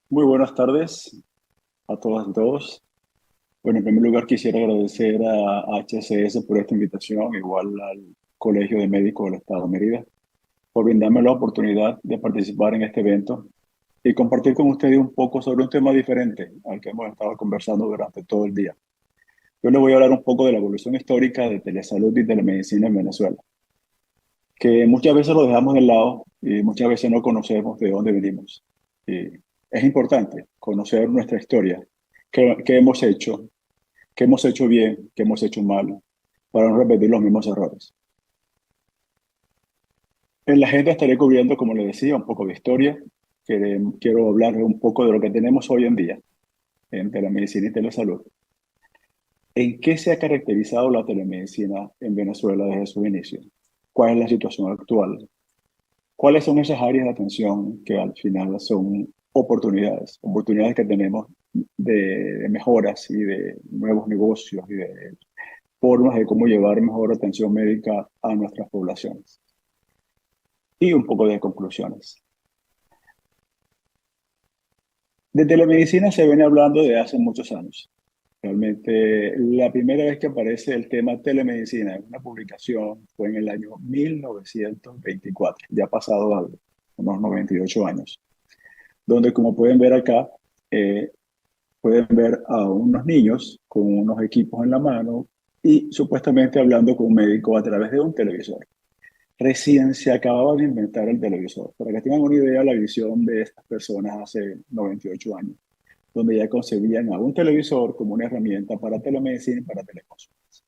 Muy buenas tardes a todas y todos. Bueno, en primer lugar quisiera agradecer a HCS por esta invitación, igual al Colegio de Médicos del Estado de Mérida, por brindarme la oportunidad de participar en este evento y compartir con ustedes un poco sobre un tema diferente al que hemos estado conversando durante todo el día. Yo les voy a hablar un poco de la evolución histórica de telesalud y telemedicina en Venezuela, que muchas veces lo dejamos de lado y muchas veces no conocemos de dónde venimos. Y es importante conocer nuestra historia, qué hemos hecho, qué hemos hecho bien, qué hemos hecho mal, para no repetir los mismos errores. En la agenda estaré cubriendo, como les decía, un poco de historia. Quiero hablar un poco de lo que tenemos hoy en día en telemedicina y telesalud. ¿En qué se ha caracterizado la telemedicina en Venezuela desde su inicio? ¿Cuál es la situación actual? ¿Cuáles son esas áreas de atención que al final son oportunidades que tenemos de mejoras y de nuevos negocios y de formas de cómo llevar mejor atención médica a nuestras poblaciones? Y un poco de conclusiones. De telemedicina se viene hablando de hace muchos años. Realmente, la primera vez que aparece el tema telemedicina en una publicación fue en el año 1924, ya ha pasado algo, unos 98 años, donde como pueden ver acá, eh, pueden ver a unos niños con unos equipos en la mano y supuestamente hablando con un médico a través de un televisor. Recién se acababa de inventar el televisor. Para que tengan una idea, la visión de estas personas hace 98 años, donde ya concebían a un televisor como una herramienta para telemedicina y para teleconsultas.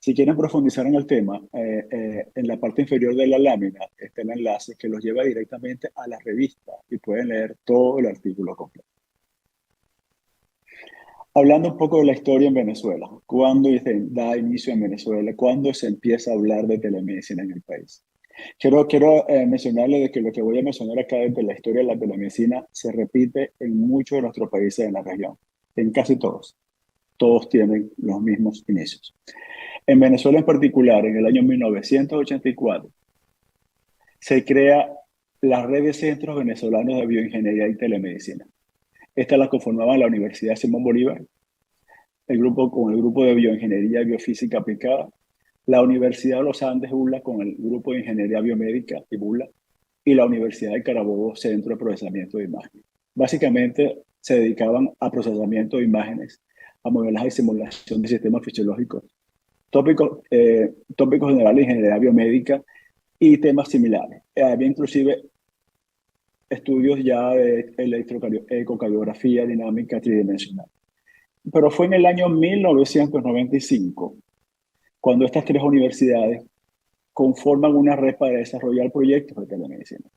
Si quieren profundizar en el tema, en la parte inferior de la lámina está el enlace que los lleva directamente a la revista y pueden leer todo el artículo completo. Hablando un poco de la historia en Venezuela, ¿cuándo se da inicio en Venezuela? ¿Cuándo se empieza a hablar de telemedicina en el país? Quiero mencionarle de que lo que voy a mencionar acá de la historia de la telemedicina se repite en muchos de nuestros países en la región, en casi todos. Todos tienen los mismos inicios. En Venezuela en particular, en el año 1984, se crea la red de centros venezolanos de bioingeniería y telemedicina. Esta la conformaban la Universidad Simón Bolívar, con el grupo de bioingeniería y biofísica aplicada, la Universidad de los Andes, ULA, con el grupo de ingeniería biomédica y BULA, y la Universidad de Carabobo, Centro de Procesamiento de Imágenes. Básicamente se dedicaban a procesamiento de imágenes, a modelaje y simulación de sistemas fisiológicos, tópicos generales de ingeniería biomédica y temas similares. Había inclusive estudios ya de ecocardiografía dinámica tridimensional. Pero fue en el año 1995 cuando estas tres universidades conforman una red para desarrollar proyectos de telemedicina.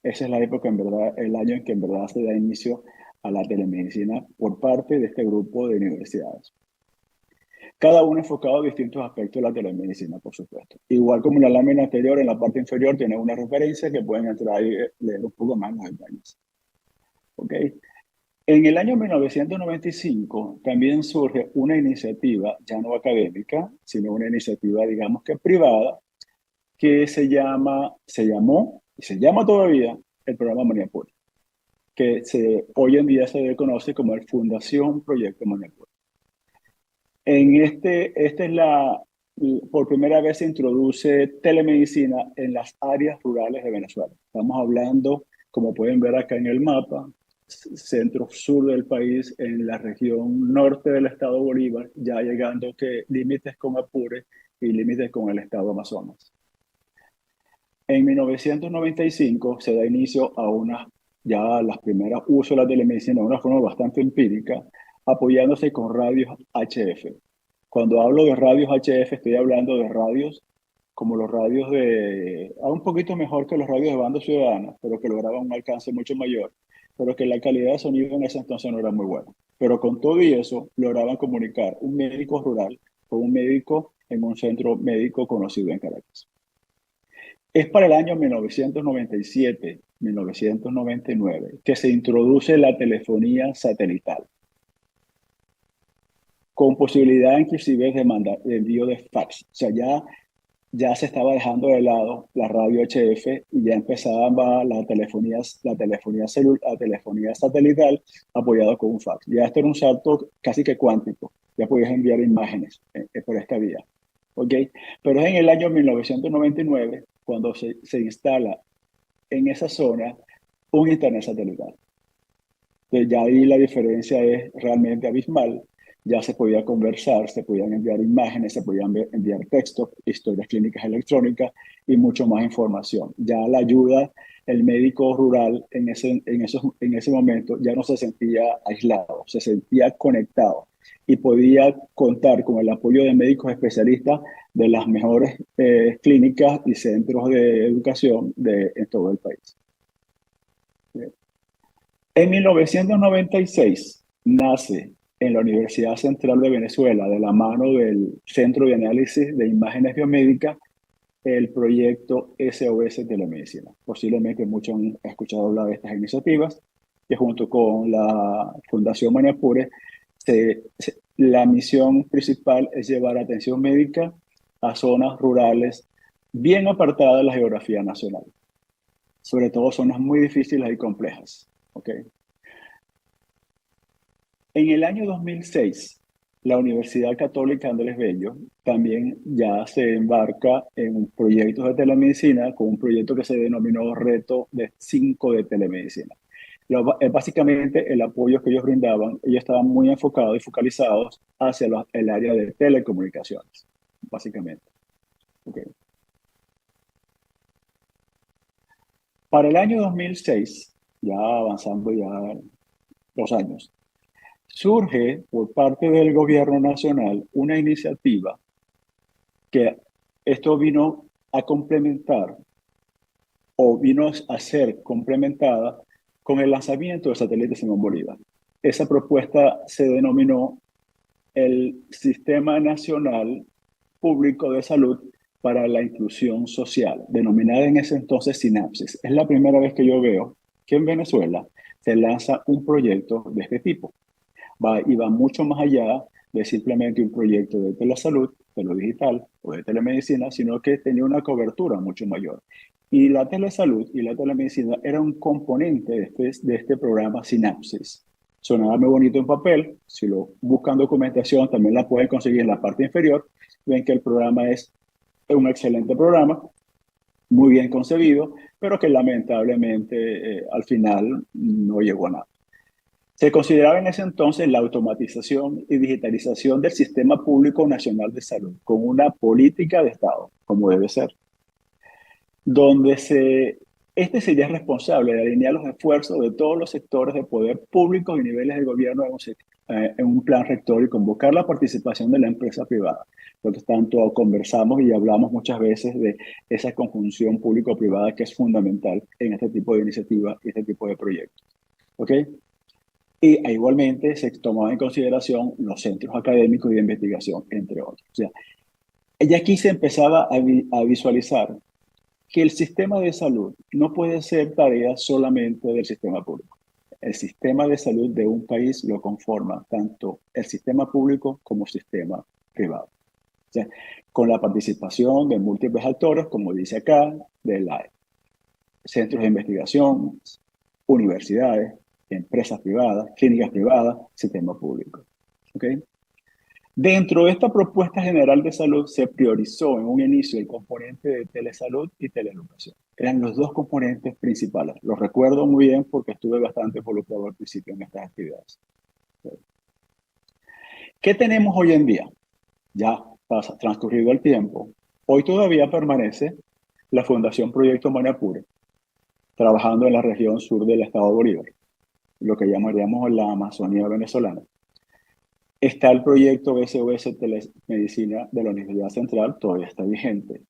Esa es la época, en verdad, el año en que en verdad se da inicio a la telemedicina por parte de este grupo de universidades. Cada uno enfocado a distintos aspectos de la telemedicina, por supuesto. Igual como en la lámina anterior, en la parte inferior tiene una referencia que pueden entrar y leer un poco más los detalles. ¿Ok? En el año 1995 también surge una iniciativa, ya no académica, sino una iniciativa, digamos que privada, que se llamó y se llama todavía el programa Maniapur, hoy en día se conoce como el Fundación Proyecto Maniapur. Por primera vez se introduce telemedicina en las áreas rurales de Venezuela. Estamos hablando, como pueden ver acá en el mapa, centro-sur del país, en la región norte del estado Bolívar, ya llegando que límites con Apure y límites con el estado Amazonas. En 1995 se da inicio ya las primeras usos de la telemedicina de una forma bastante empírica, apoyándose con radios HF. Cuando hablo de radios HF, estoy hablando de radios como los radios un poquito mejor que los radios de banda ciudadana, pero que lograban un alcance mucho mayor, pero que la calidad de sonido en ese entonces no era muy buena. Pero con todo y eso, lograban comunicar un médico rural con un médico en un centro médico conocido en Caracas. Es para el año 1997, 1999, que se introduce la telefonía satelital, con posibilidad inclusive de envío de fax. O sea, ya ya se estaba dejando de lado la radio HF y ya empezaba la telefonía satelital apoyado con un fax. Ya esto era un salto casi que cuántico. Ya podías enviar imágenes por esta vía. ¿Ok? Pero es en el año 1999 cuando se instala en esa zona un internet satelital. Entonces ya ahí la diferencia es realmente abismal. Ya se podía conversar, se podían enviar imágenes, se podían enviar textos, historias clínicas electrónicas y mucho más información. Ya la ayuda, el médico rural en ese momento ya no se sentía aislado, se sentía conectado y podía contar con el apoyo de médicos especialistas de las mejores clínicas y centros de educación en todo el país. En 1996 nace en la Universidad Central de Venezuela, de la mano del Centro de Análisis de Imágenes Biomédicas, el proyecto SOS Telemedicina. Posiblemente muchos han escuchado hablar de estas iniciativas, que junto con la Fundación Maniapure, la misión principal es llevar atención médica a zonas rurales bien apartadas de la geografía nacional, sobre todo zonas muy difíciles y complejas. ¿Okay? En el año 2006, la Universidad Católica Andrés Bello también ya se embarca en un proyecto de telemedicina con un proyecto que se denominó Reto de 5 de Telemedicina. Básicamente el apoyo que ellos brindaban, ellos estaban muy enfocados y focalizados hacia el área de telecomunicaciones, básicamente. Okay. Para el año 2006, ya avanzando ya 2 años, surge por parte del gobierno nacional una iniciativa que esto vino a complementar o vino a ser complementada con el lanzamiento del satélite Simón Bolívar. Esa propuesta se denominó el Sistema Nacional Público de Salud para la Inclusión Social, denominada en ese entonces Sinapsis. Es la primera vez que yo veo que en Venezuela se lanza un proyecto de este tipo. Va mucho más allá de simplemente un proyecto de telesalud, de lo digital o de telemedicina, sino que tenía una cobertura mucho mayor. Y la telesalud y la telemedicina era un componente de este programa Sinapsis. Sonaba muy bonito en papel, si lo buscan documentación también la pueden conseguir en la parte inferior, ven que el programa es un excelente programa, muy bien concebido, pero que lamentablemente al final no llegó a nada. Se consideraba en ese entonces la automatización y digitalización del Sistema Público Nacional de Salud como una política de Estado, como debe ser, donde este sería responsable de alinear los esfuerzos de todos los sectores de poder público y niveles de gobierno en un plan rector y convocar la participación de la empresa privada. Por lo tanto, conversamos y hablamos muchas veces de esa conjunción público-privada que es fundamental en este tipo de iniciativas y este tipo de proyectos. ¿Ok? Y igualmente se tomaba en consideración los centros académicos y de investigación, entre otros. O sea, ya aquí se empezaba a visualizar que el sistema de salud no puede ser tarea solamente del sistema público. El sistema de salud de un país lo conforma tanto el sistema público como el sistema privado. O sea, con la participación de múltiples actores, como dice acá, de la centros de investigación, universidades, empresas privadas, clínicas privadas, sistema público. ¿Okay? Dentro de esta propuesta general de salud se priorizó en un inicio el componente de telesalud y teleeducación. Eran los dos componentes principales. Los recuerdo muy bien porque estuve bastante involucrado al principio en estas actividades. ¿Qué tenemos hoy en día? Ya pasa, transcurrido el tiempo. Hoy todavía permanece la Fundación Proyecto Maniapure, trabajando en la región sur del estado de Bolívar, lo que llamaríamos la Amazonía venezolana. Está el proyecto SOS Telemedicina de la Universidad Central, todavía está vigente.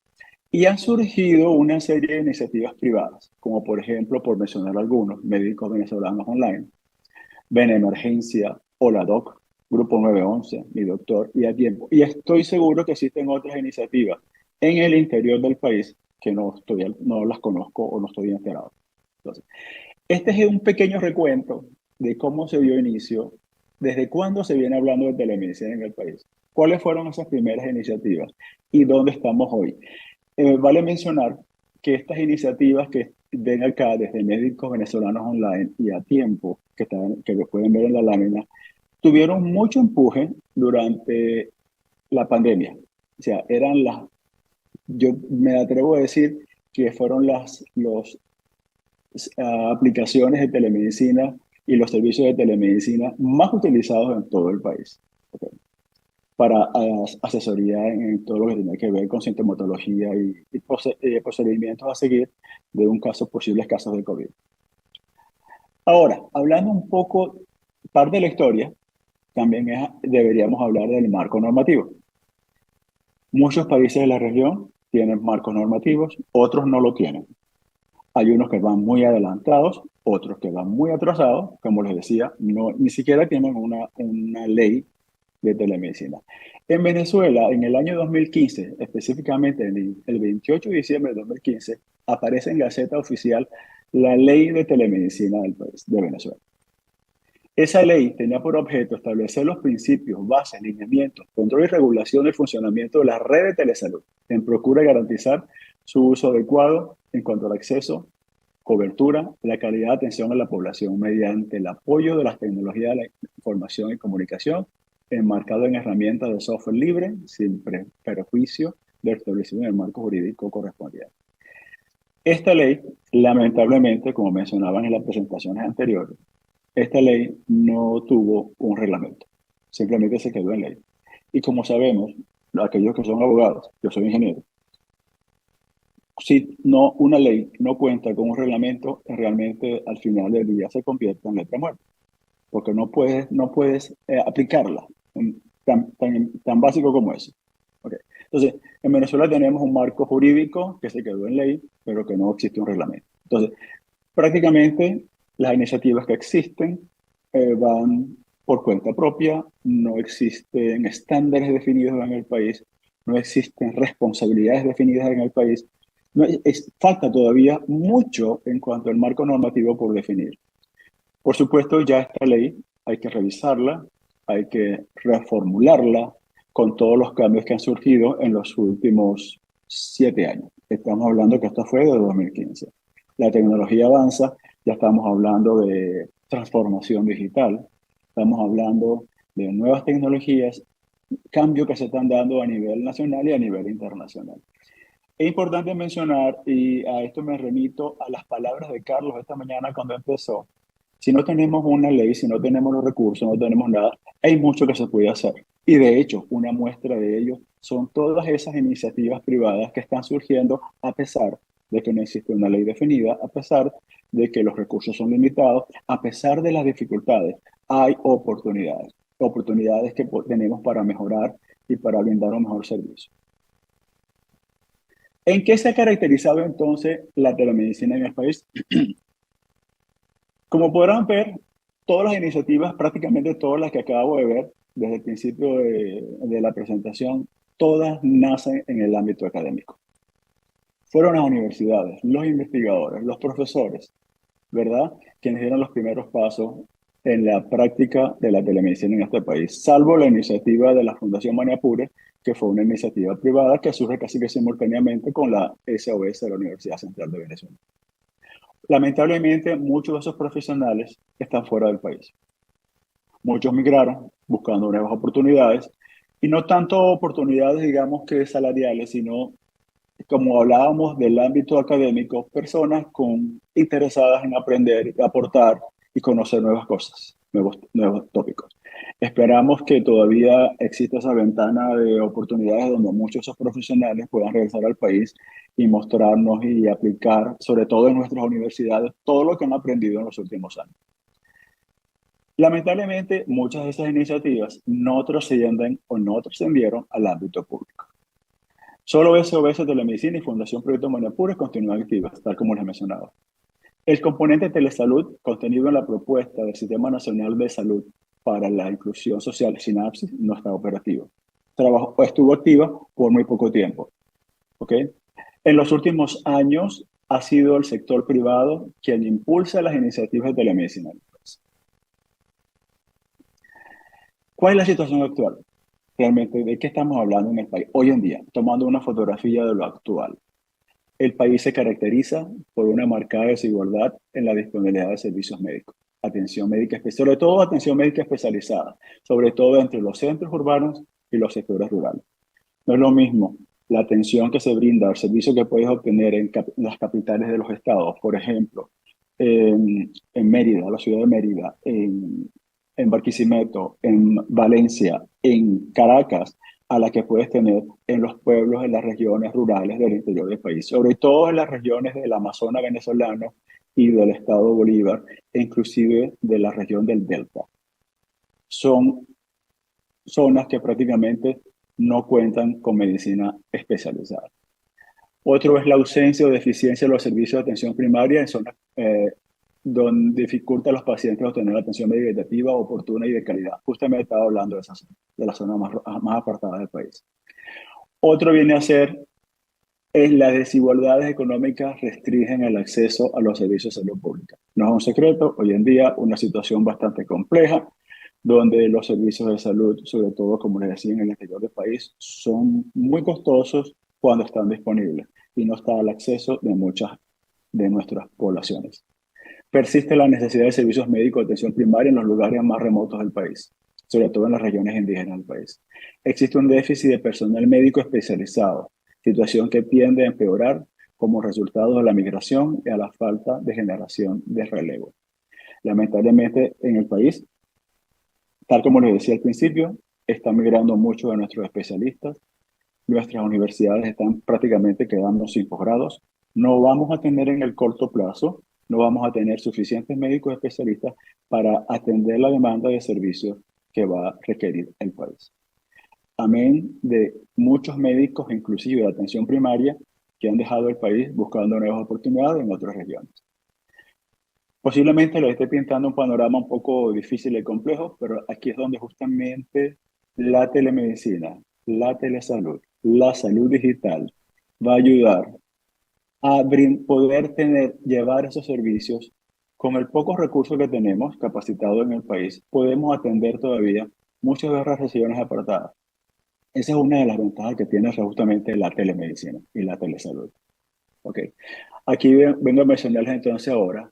Y han surgido una serie de iniciativas privadas, como por ejemplo, por mencionar algunos, Médicos Venezolanos Online, Benemergencia, Hola Doc, Grupo 911, Mi Doctor y A Tiempo. Y estoy seguro que existen otras iniciativas en el interior del país que no las conozco o no estoy enterado. Entonces, este es un pequeño recuento de cómo se dio inicio, desde cuándo se viene hablando de telemedicina en el país, cuáles fueron esas primeras iniciativas y dónde estamos hoy. Vale mencionar que estas iniciativas que ven acá desde Médicos Venezolanos Online y a tiempo, que lo pueden ver en la lámina, tuvieron mucho empuje durante la pandemia. O sea, yo me atrevo a decir que fueron aplicaciones de telemedicina y los servicios de telemedicina más utilizados en todo el país. ¿Ok? Para asesoría en todo lo que tiene que ver con sintomatología y procedimientos a seguir de posibles casos de COVID. Ahora, hablando un poco, parte de la historia, también deberíamos hablar del marco normativo. Muchos países de la región tienen marcos normativos, otros no lo tienen. Hay unos que van muy adelantados, otros que van muy atrasados, como les decía, ni siquiera tienen una ley de telemedicina. En Venezuela, en el año 2015, específicamente el 28 de diciembre de 2015, aparece en Gaceta Oficial la ley de telemedicina del país, de Venezuela. Esa ley tenía por objeto establecer los principios, bases, lineamientos, control y regulación del funcionamiento de la red de telesalud, en procura de garantizar su uso adecuado en cuanto al acceso, cobertura, la calidad de atención a la población mediante el apoyo de las tecnologías de la información y comunicación, enmarcado en herramientas de software libre, sin perjuicio del establecimiento del marco jurídico correspondiente. Esta ley, lamentablemente, como mencionaban en las presentaciones anteriores, esta ley no tuvo un reglamento, simplemente se quedó en ley. Y como sabemos, aquellos que son abogados, yo soy ingeniero, si no, una ley no cuenta con un reglamento, realmente al final del día se convierte en letra muerta, porque no puedes aplicarla tan básico como eso. Okay. Entonces, en Venezuela tenemos un marco jurídico que se quedó en ley, pero que no existe un reglamento. Entonces, prácticamente las iniciativas que existen van por cuenta propia, no existen estándares definidos en el país, no existen responsabilidades definidas en el país. Falta todavía mucho en cuanto al marco normativo por definir. Por supuesto, ya esta ley hay que revisarla, hay que reformularla con todos los cambios que han surgido en los últimos 7 años. Estamos hablando que esto fue de 2015. La tecnología avanza, ya estamos hablando de transformación digital, estamos hablando de nuevas tecnologías, cambios que se están dando a nivel nacional y a nivel internacional. Es importante mencionar, y a esto me remito a las palabras de Carlos esta mañana cuando empezó, si no tenemos una ley, si no tenemos los recursos, no tenemos nada, hay mucho que se puede hacer. Y de hecho, una muestra de ello son todas esas iniciativas privadas que están surgiendo a pesar de que no existe una ley definida, a pesar de que los recursos son limitados, a pesar de las dificultades, hay oportunidades, oportunidades que tenemos para mejorar y para brindar un mejor servicio. ¿En qué se ha caracterizado entonces la telemedicina en el país? Como podrán ver, todas las iniciativas, prácticamente todas las que acabo de ver desde el principio de la presentación, todas nacen en el ámbito académico. Fueron las universidades, los investigadores, los profesores, ¿verdad? Quienes dieron los primeros pasos en la práctica de la telemedicina en este país, salvo la iniciativa de la Fundación Maniapure, que fue una iniciativa privada que surge casi que simultáneamente con la SOS de la Universidad Central de Venezuela. Lamentablemente, muchos de esos profesionales están fuera del país. Muchos migraron buscando nuevas oportunidades, y no tanto oportunidades, digamos, que salariales, sino, como hablábamos del ámbito académico, personas interesadas en aprender, aportar y conocer nuevas cosas, nuevos tópicos. Esperamos que todavía exista esa ventana de oportunidades donde muchos de esos profesionales puedan regresar al país y mostrarnos y aplicar, sobre todo en nuestras universidades, todo lo que han aprendido en los últimos años. Lamentablemente, muchas de esas iniciativas no trascienden o no trascendieron al ámbito público. Solo SOS Telemedicina y Fundación Proyecto Maniapures continúan activas, tal como les mencionaba. El componente telesalud contenido en la propuesta del Sistema Nacional de Salud para la Inclusión Social, Sinapsis, no está operativo. Estuvo activa por muy poco tiempo. ¿Okay? En los últimos años ha sido el sector privado quien impulsa las iniciativas de telemedicina. ¿Cuál es la situación actual? realmente de qué estamos hablando en el país. Hoy en día, tomando una fotografía de lo actual, el país se caracteriza por una marcada desigualdad en la disponibilidad de servicios médicos, atención médica, sobre todo atención médica especializada, sobre todo entre los centros urbanos y los sectores rurales. No es lo mismo la atención que se brinda, el servicio que puedes obtener en las capitales de los estados, por ejemplo, en Mérida, la ciudad de Mérida, en Barquisimeto, en Valencia, en Caracas, a la que puedes tener en los pueblos, en las regiones rurales del interior del país, sobre todo en las regiones del Amazonas venezolano y del estado Bolívar, e inclusive de la región del Delta. Son zonas que prácticamente no cuentan con medicina especializada. Otro es la ausencia o deficiencia de los servicios de atención primaria en zonas donde dificulta a los pacientes obtener atención meditativa oportuna y de calidad. Justamente estaba hablando de esa zona, de la zona más apartada del país. Otro viene a ser las desigualdades económicas restringen el acceso a los servicios de salud pública. No es un secreto, hoy en día una situación bastante compleja, donde los servicios de salud, sobre todo, como les decía, en el exterior del país, son muy costosos cuando están disponibles y no está al acceso de muchas de nuestras poblaciones. Persiste la necesidad de servicios médicos de atención primaria en los lugares más remotos del país, sobre todo en las regiones indígenas del país. Existe un déficit de personal médico especializado, situación que tiende a empeorar como resultado de la migración y a la falta de generación de relevo. Lamentablemente, en el país, tal como les decía al principio, están migrando muchos de nuestros especialistas. Nuestras universidades están prácticamente quedando sin posgrados. No vamos a tener en el corto plazo, no vamos a tener suficientes médicos especialistas para atender la demanda de servicios que va a requerir el país. Amén de muchos médicos, inclusive de atención primaria, que han dejado el país buscando nuevas oportunidades en otras regiones. Posiblemente les esté pintando un panorama un poco difícil y complejo, pero aquí es donde justamente la telemedicina, la telesalud, la salud digital va a ayudar a poder llevar esos servicios con el poco recursos que tenemos capacitados en el país. Podemos atender todavía muchas de las regiones apartadas. Esa es una de las ventajas que tiene justamente la telemedicina y la telesalud. Okay. Aquí vengo a mencionarles entonces ahora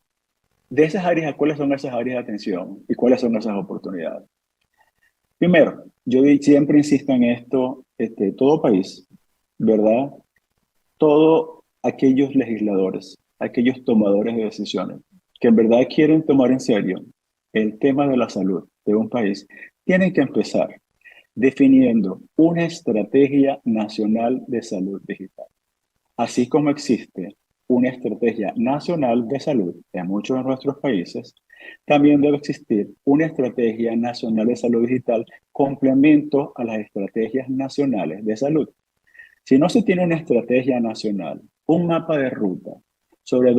de esas áreas, ¿cuáles son esas áreas de atención y cuáles son esas oportunidades? Primero, yo siempre insisto en esto, todo país, ¿verdad? Todos aquellos legisladores, aquellos tomadores de decisiones que en verdad quieren tomar en serio el tema de la salud de un país, tienen que empezar definiendo una estrategia nacional de salud digital. Así como existe una estrategia nacional de salud en muchos de nuestros países, también debe existir una estrategia nacional de salud digital complemento a las estrategias nacionales de salud. Si no se tiene una estrategia nacional, un mapa de ruta sobre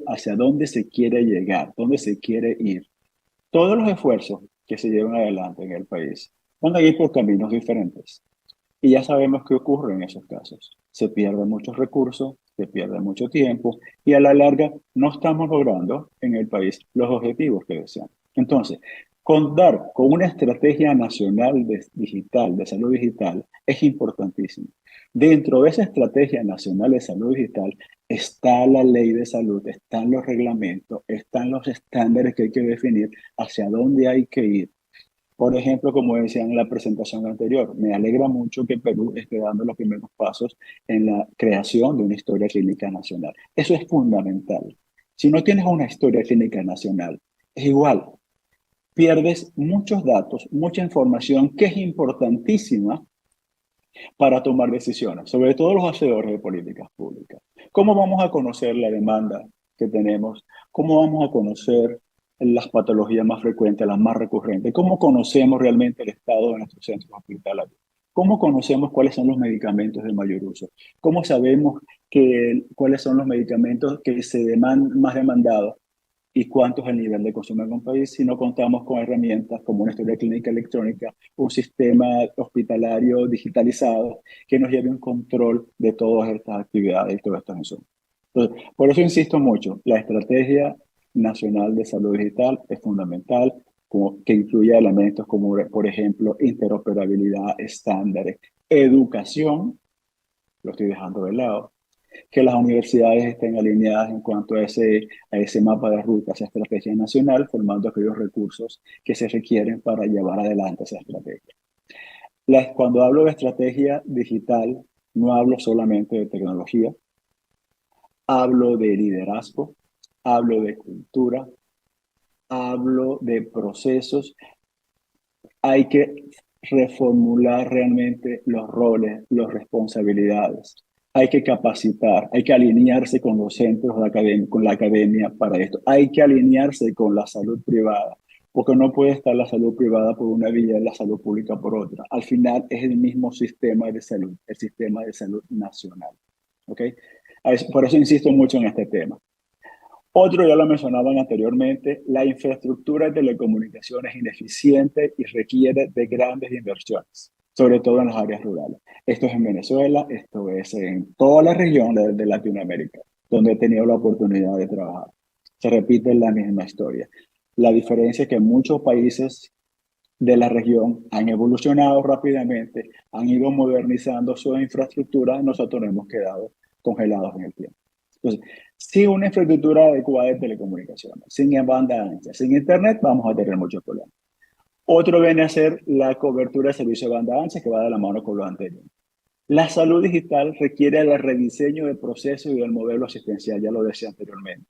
hacia dónde se quiere llegar, dónde se quiere ir, todos los esfuerzos que se llevan adelante en el país van a ir por caminos diferentes. Y ya sabemos qué ocurre en esos casos. Se pierden muchos recursos, se pierde mucho tiempo y a la larga no estamos logrando en el país los objetivos que deseamos. Entonces, contar con una estrategia nacional digital, de salud digital, es importantísimo. Dentro de esa estrategia nacional de salud digital está la ley de salud, están los reglamentos, están los estándares que hay que definir hacia dónde hay que ir. Por ejemplo, como decía en la presentación anterior, me alegra mucho que Perú esté dando los primeros pasos en la creación de una historia clínica nacional. Eso es fundamental. Si no tienes una historia clínica nacional, es igual. Pierdes muchos datos, mucha información que es importantísima para tomar decisiones, sobre todo los hacedores de políticas públicas. ¿Cómo vamos a conocer la demanda que tenemos? ¿Cómo vamos a conocer las patologías más frecuentes, las más recurrentes? ¿Cómo conocemos realmente el estado de nuestros centros hospitalarios? ¿Cómo conocemos cuáles son los medicamentos de mayor uso? ¿Cómo sabemos cuáles son los medicamentos que más demandados y cuánto es el nivel de consumo en un país si no contamos con herramientas como una historia clínica electrónica, un sistema hospitalario digitalizado que nos lleve un control de todas estas actividades y todos estos insumos? Entonces, por eso insisto mucho, la estrategia nacional de salud digital es fundamental, que incluya elementos como, por ejemplo, interoperabilidad, estándares, educación, lo estoy dejando de lado, que las universidades estén alineadas en cuanto a ese mapa de ruta, esa estrategia nacional, formando aquellos recursos que se requieren para llevar adelante esa estrategia. Cuando hablo de estrategia digital, no hablo solamente de tecnología, hablo de liderazgo, hablo de cultura, hablo de procesos. Hay que reformular realmente los roles, las responsabilidades. Hay que capacitar, hay que alinearse con los centros de academia, con la academia para esto. Hay que alinearse con la salud privada, porque no puede estar la salud privada por una vía y la salud pública por otra. Al final es el mismo sistema de salud, el sistema de salud nacional. ¿Ok? Por eso insisto mucho en este tema. Otro, ya lo mencionaban anteriormente, la infraestructura de telecomunicaciones es ineficiente y requiere de grandes inversiones, sobre todo en las áreas rurales. Esto es en Venezuela, esto es en toda la región de Latinoamérica, donde he tenido la oportunidad de trabajar. Se repite la misma historia. La diferencia es que muchos países de la región han evolucionado rápidamente, han ido modernizando su infraestructura, nosotros nos hemos quedado congelados en el tiempo. Entonces, sin una infraestructura adecuada de telecomunicaciones, sin banda ancha, sin internet, vamos a tener muchos problemas. Otro viene a ser la cobertura de servicio de banda ancha, que va de la mano con lo anterior. La salud digital requiere el rediseño del proceso y del modelo asistencial, ya lo decía anteriormente,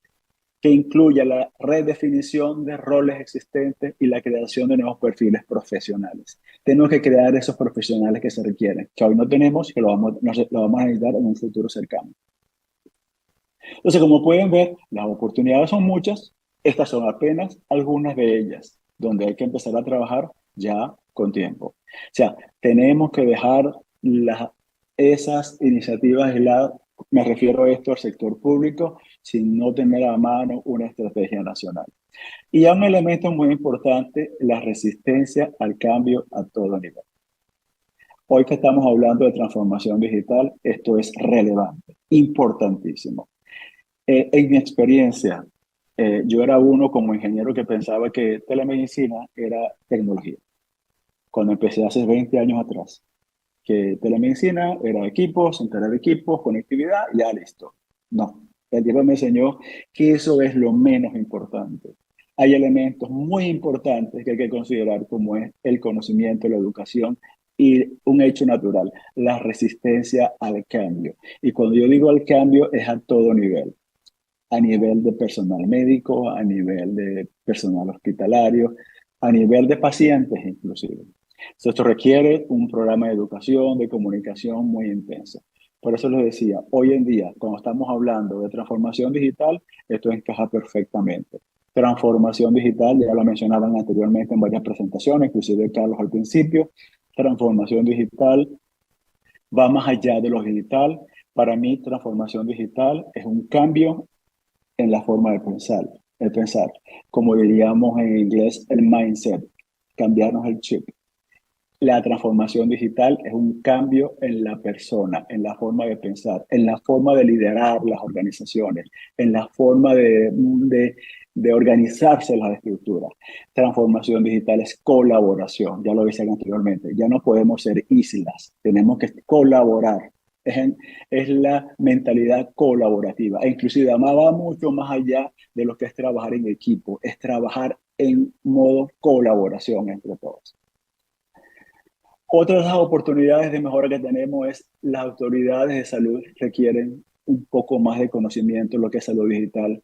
que incluya la redefinición de roles existentes y la creación de nuevos perfiles profesionales. Tenemos que crear esos profesionales que se requieren, que hoy no tenemos y que lo vamos a necesitar en un futuro cercano. Entonces, como pueden ver, las oportunidades son muchas. Estas son apenas algunas de ellas, donde hay que empezar a trabajar ya con tiempo. O sea, tenemos que dejar esas iniciativas de lado. Me refiero a esto al sector público, sin no tener a mano una estrategia nacional. Y a un elemento muy importante, la resistencia al cambio a todo nivel. Hoy que estamos hablando de transformación digital, esto es relevante, importantísimo. En mi experiencia, yo era uno como ingeniero que pensaba que telemedicina era tecnología. Cuando empecé hace 20 años atrás, que telemedicina era equipos, instalar equipos, conectividad, ya listo. No, el tiempo me enseñó que eso es lo menos importante. Hay elementos muy importantes que hay que considerar, como es el conocimiento, la educación y un hecho natural, la resistencia al cambio. Y cuando yo digo al cambio, es a todo nivel, a nivel de personal médico, a nivel de personal hospitalario, a nivel de pacientes inclusive. Esto requiere un programa de educación, de comunicación muy intenso. Por eso les decía, hoy en día, cuando estamos hablando de transformación digital, esto encaja perfectamente. Transformación digital, ya lo mencionaban anteriormente en varias presentaciones, inclusive Carlos al principio. Transformación digital va más allá de lo digital. Para mí, transformación digital es un cambio en la forma de pensar, el pensar, como diríamos en inglés, el mindset, cambiarnos el chip. La transformación digital es un cambio en la persona, en la forma de pensar, en la forma de liderar las organizaciones, en la forma de organizarse las estructuras. Transformación digital es colaboración, ya lo decía anteriormente, ya no podemos ser islas, tenemos que colaborar. Es la mentalidad colaborativa, e inclusive va mucho más allá de lo que es trabajar en equipo, es trabajar en modo colaboración entre todos. Otra de las oportunidades de mejora que tenemos es las autoridades de salud requieren un poco más de conocimiento en lo que es salud digital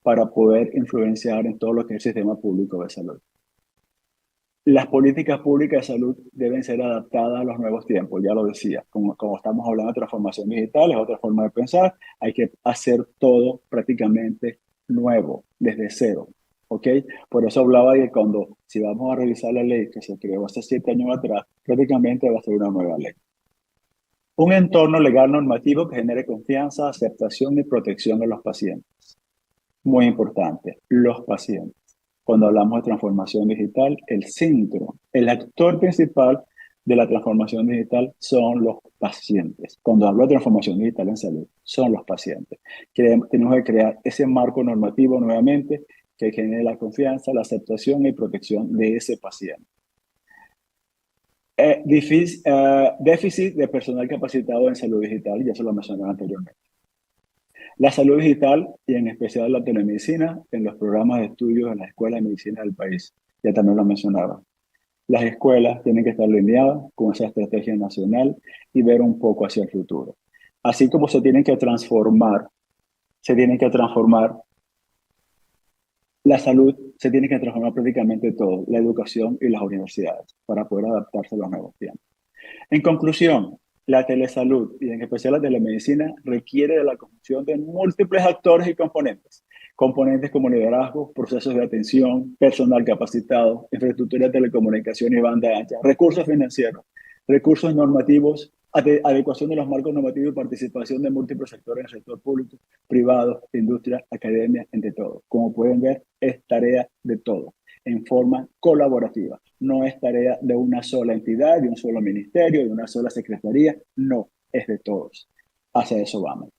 para poder influenciar en todo lo que es el sistema público de salud. Las políticas públicas de salud deben ser adaptadas a los nuevos tiempos, ya lo decía, como estamos hablando de transformación digital, es otra forma de pensar, hay que hacer todo prácticamente nuevo, desde cero. ¿Ok? Por eso hablaba de que si vamos a revisar la ley que se creó hace 7 años atrás, prácticamente va a ser una nueva ley. Un entorno legal normativo que genere confianza, aceptación y protección de los pacientes. Muy importante, los pacientes. Cuando hablamos de transformación digital, el centro, el actor principal de la transformación digital son los pacientes. Cuando hablo de transformación digital en salud, son los pacientes. Tenemos que crear ese marco normativo nuevamente que genere la confianza, la aceptación y protección de ese paciente. Déficit de personal capacitado en salud digital, ya se lo mencioné anteriormente. La salud digital y en especial la telemedicina en los programas de estudios en las escuelas de medicina del país, ya también lo mencionaba. Las escuelas tienen que estar alineadas con esa estrategia nacional y ver un poco hacia el futuro. Así como se tienen que transformar la salud, se tiene que transformar prácticamente todo, la educación y las universidades, para poder adaptarse a los nuevos tiempos. En conclusión, la telesalud y en especial la telemedicina requiere de la conjunción de múltiples actores y componentes. Componentes como liderazgo, procesos de atención, personal capacitado, infraestructura de telecomunicación y banda ancha, recursos financieros, recursos normativos, adecuación de los marcos normativos y participación de múltiples sectores en el sector público, privado, industria, academia, entre todos. Como pueden ver, es tarea de todos en forma colaborativa. No es tarea de una sola entidad, de un solo ministerio, de una sola secretaría. No, es de todos. Hacia eso vamos.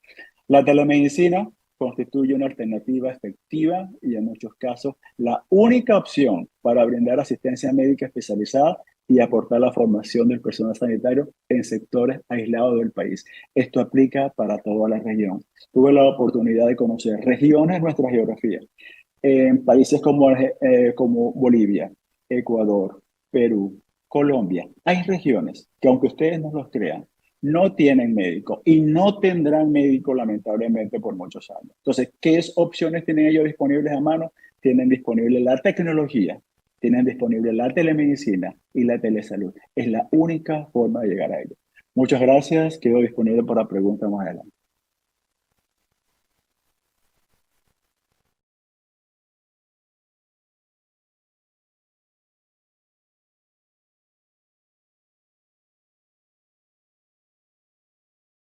La telemedicina constituye una alternativa efectiva y en muchos casos la única opción para brindar asistencia médica especializada y aportar la formación del personal sanitario en sectores aislados del país. Esto aplica para toda la región. Tuve la oportunidad de conocer regiones de nuestra geografía en países como Bolivia, Ecuador, Perú, Colombia. Hay regiones que, aunque ustedes no los crean, no tienen médico y no tendrán médico lamentablemente por muchos años. Entonces, ¿qué opciones tienen ellos disponibles a mano? Tienen disponible la tecnología, tienen disponible la telemedicina y la telesalud. Es la única forma de llegar a ello. Muchas gracias. Quedo disponible para preguntas más adelante.